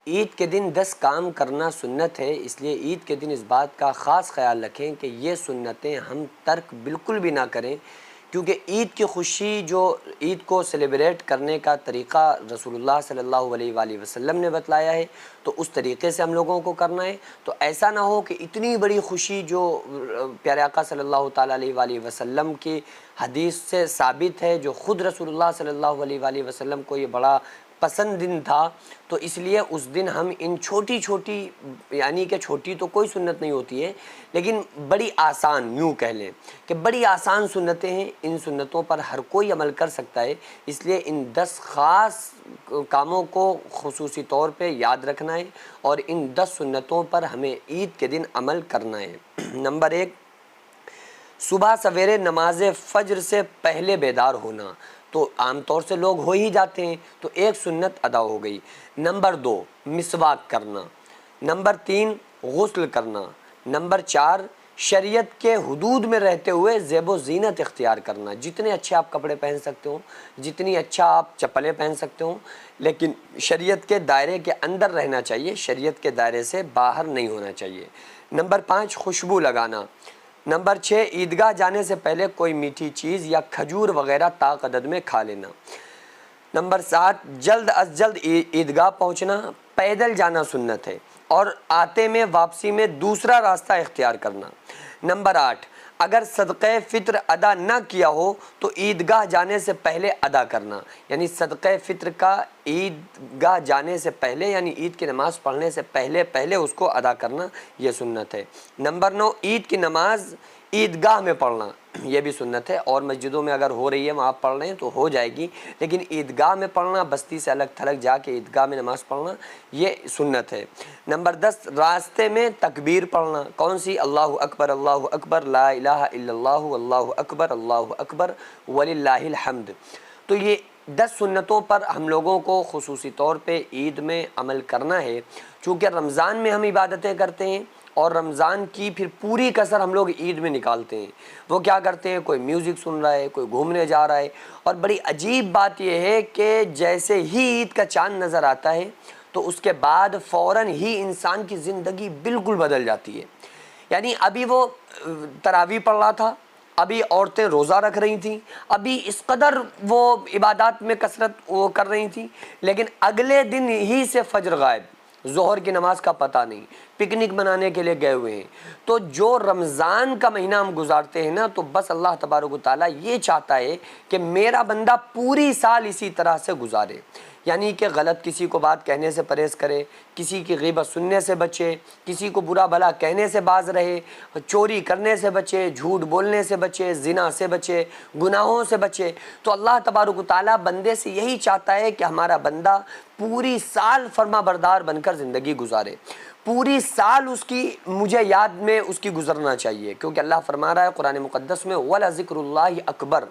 عید کے دن 10 کام کرنا سنت ہے، اس لیے عید کے دن اس بات کا خاص خیال رکھیں کہ یہ سنتیں ہم ترک بالکل بھی نہ کریں، کیونکہ عید کی خوشی جو عید کو سیلیبریٹ کرنے کا طریقہ رسول اللہ صلی اللہ علیہ وآلہ وسلم نے بتلایا ہے، تو اس طریقے سے ہم لوگوں کو کرنا ہے۔ تو ایسا نہ ہو کہ اتنی بڑی خوشی جو پیارے آقا صلی اللہ تعالیٰ علیہ وآلہ وسلم کی حدیث سے ثابت ہے، جو خود رسول اللہ صلی اللہ علیہ وآلہ وسلم کو یہ بڑا پسند دن تھا، تو اس لیے اس دن ہم ان چھوٹی چھوٹی، یعنی کہ چھوٹی تو کوئی سنت نہیں ہوتی ہے، لیکن بڑی آسان، یوں کہہ لیں کہ بڑی آسان سنتیں ہیں، ان سنتوں پر ہر کوئی عمل کر سکتا ہے۔ اس لیے ان 10 خاص کاموں کو خصوصی طور پہ یاد رکھنا ہے اور ان 10 سنتوں پر ہمیں عید کے دن عمل کرنا ہے۔ نمبر 1، صبح سویرے نماز فجر سے پہلے بیدار ہونا۔ تو عام طور سے لوگ ہو ہی جاتے ہیں، تو ایک سنت ادا ہو گئی۔ نمبر 2، مسواک کرنا۔ نمبر 3، غسل کرنا۔ نمبر 4، شریعت کے حدود میں رہتے ہوئے زیب و زینت اختیار کرنا۔ جتنے اچھے آپ کپڑے پہن سکتے ہوں، جتنی اچھا آپ چپلیں پہن سکتے ہوں، لیکن شریعت کے دائرے کے اندر رہنا چاہیے، شریعت کے دائرے سے باہر نہیں ہونا چاہیے۔ نمبر 5، خوشبو لگانا۔ نمبر 6، عیدگاہ جانے سے پہلے کوئی میٹھی چیز یا کھجور وغیرہ طاق عدد میں کھا لینا۔ نمبر 7، جلد از جلد عیدگاہ پہنچنا۔ پیدل جانا سنت ہے اور آتے میں واپسی میں دوسرا راستہ اختیار کرنا۔ نمبر 8، اگر صدقہ فطر ادا نہ کیا ہو تو عیدگاہ جانے سے پہلے ادا کرنا، یعنی صدقہ فطر کا عیدگاہ جانے سے پہلے، یعنی عید کی نماز پڑھنے سے پہلے اس کو ادا کرنا، یہ سنت ہے۔ نمبر 9، عید کی نماز عیدگاہ میں پڑھنا، یہ بھی سنت ہے، اور مسجدوں میں اگر ہو رہی ہے وہاں پڑھ رہے ہیں تو ہو جائے گی، لیکن عیدگاہ میں پڑھنا، بستی سے الگ تھلگ جا کے عیدگاہ میں نماز پڑھنا، یہ سنت ہے۔ نمبر 10، راستے میں تکبیر پڑھنا۔ کون سی؟ اللہ اکبر لا الہ الا اللہ اللہ اکبر وللہ الحمد۔ تو یہ 10 سنتوں پر ہم لوگوں کو خصوصی طور پہ عید میں عمل کرنا ہے، چونکہ رمضان میں ہم عبادتیں کرتے ہیں اور رمضان کی پھر پوری کسر ہم لوگ عید میں نکالتے ہیں۔ وہ کیا کرتے ہیں؟ کوئی میوزک سن رہا ہے، کوئی گھومنے جا رہا ہے، اور بڑی عجیب بات یہ ہے کہ جیسے ہی عید کا چاند نظر آتا ہے تو اس کے بعد فوراً ہی انسان کی زندگی بالکل بدل جاتی ہے۔ یعنی ابھی وہ تراویح پڑھ رہا تھا، ابھی عورتیں روزہ رکھ رہی تھیں، ابھی اس قدر وہ عبادات میں کثرت وہ کر رہی تھیں، لیکن اگلے دن ہی سے فجر غائب، ظہر کی نماز کا پتہ نہیں، پکنک منانے کے لیے گئے ہوئے ہیں۔ تو جو رمضان کا مہینہ ہم گزارتے ہیں نا، تو بس اللہ تبارک و تعالیٰ یہ چاہتا ہے کہ میرا بندہ پوری سال اسی طرح سے گزارے، یعنی کہ غلط کسی کو بات کہنے سے پرہیز کرے، کسی کی غیبت سننے سے بچے، کسی کو برا بھلا کہنے سے باز رہے، چوری کرنے سے بچے، جھوٹ بولنے سے بچے، زنا سے بچے، گناہوں سے بچے۔ تو اللہ تبارک و تعالیٰ بندے سے یہی چاہتا ہے کہ ہمارا بندہ پوری سال فرما بردار بن کر زندگی گزارے، پوری سال اس کی مجھے یاد میں اس کی گزرنا چاہیے، کیونکہ اللہ فرما رہا ہے قرآن مقدس میں وَلَذِكْرُ اللَّهِ اکبر،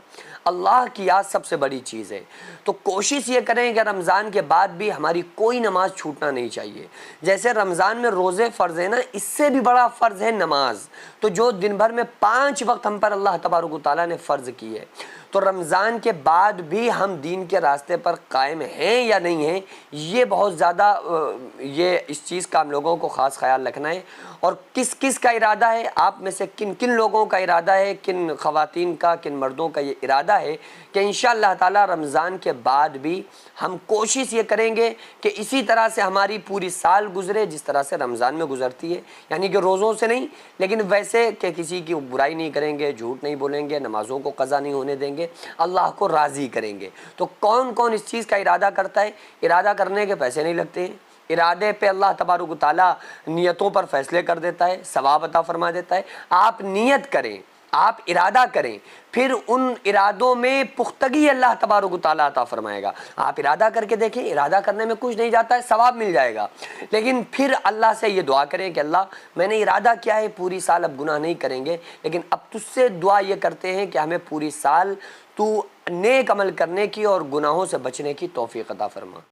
اللہ کی یاد سب سے بڑی چیز ہے۔ تو کوشش یہ کریں کہ رمضان کے بعد بھی ہماری کوئی نماز چھوٹنا نہیں چاہیے۔ جیسے رمضان میں روزے فرض ہیں نا، اس سے بھی بڑا فرض ہے نماز، تو جو دن بھر میں 5 وقت ہم پر اللہ تبارک و تعالیٰ نے فرض کی ہے۔ تو رمضان کے بعد بھی ہم دین کے راستے پر قائم ہیں یا نہیں ہیں، یہ بہت زیادہ یہ اس چیز کا ہم لوگوں کو خاص خیال رکھنا ہے۔ اور کس کس کا ارادہ ہے، آپ میں سے کن کن لوگوں کا ارادہ ہے، کن خواتین کا، کن مردوں کا یہ ارادہ ہے کہ انشاءاللہ تعالی رمضان کے بعد بھی ہم کوشش یہ کریں گے کہ اسی طرح سے ہماری پوری سال گزرے جس طرح سے رمضان میں گزرتی ہے، یعنی کہ روزوں سے نہیں، لیکن ویسے کہ کسی کی برائی نہیں کریں گے، جھوٹ نہیں بولیں گے، نمازوں کو قضا نہیں ہونے دیں گے، اللہ کو راضی کریں گے۔ تو کون کون اس چیز کا ارادہ کرتا ہے؟ ارادہ کرنے کے پیسے نہیں لگتے ہیں، ارادے پہ اللہ تبارک و تعالیٰ نیتوں پر فیصلے کر دیتا ہے، ثواب عطا فرما دیتا ہے۔ آپ نیت کریں، آپ ارادہ کریں، پھر ان ارادوں میں پختگی اللہ تبارک و تعالیٰ عطا فرمائے گا۔ آپ ارادہ کر کے دیکھیں، ارادہ کرنے میں کچھ نہیں جاتا ہے، ثواب مل جائے گا، لیکن پھر اللہ سے یہ دعا کریں کہ اللہ میں نے ارادہ کیا ہے پوری سال اب گناہ نہیں کریں گے، لیکن اب تجھ سے دعا یہ کرتے ہیں کہ ہمیں پوری سال تو نیک عمل کرنے کی اور گناہوں سے بچنے کی توفیق عطا فرما۔